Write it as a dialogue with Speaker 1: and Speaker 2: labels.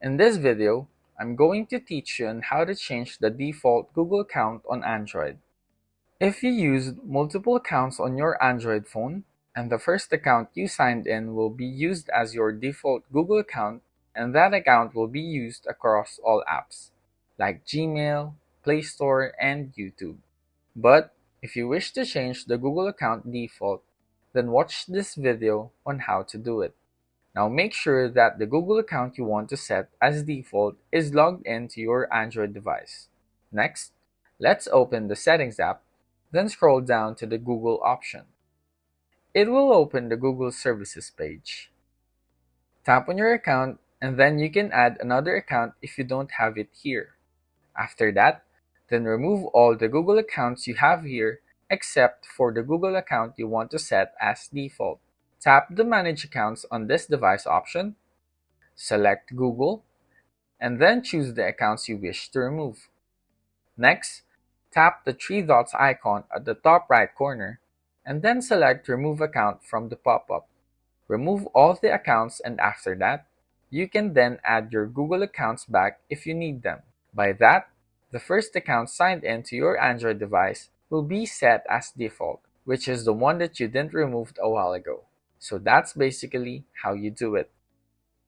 Speaker 1: In this video, I'm going to teach you on how to change the default Google account on Android. If you used multiple accounts on your Android phone, and the first account you signed in will be used as your default Google account, and that account will be used across all apps, like Gmail, Play Store, and YouTube. But if you wish to change the Google account default, then watch this video on how to do it. Now make sure that the Google account you want to set as default is logged into your Android device. Next, let's open the Settings app, then scroll down to the Google option. It will open the Google Services page. Tap on your account and then you can add another account if you don't have it here. After that, then remove all the Google accounts you have here except for the Google account you want to set as default. Tap the Manage Accounts on this device option, select Google, and then choose the accounts you wish to remove. Next, tap the three dots icon at the top right corner, and then select Remove Account from the pop-up. Remove all the accounts, and after that, you can then add your Google accounts back if you need them. By that, the first account signed in to your Android device will be set as default, which is the one that you didn't remove a while ago. So that's basically how you do it.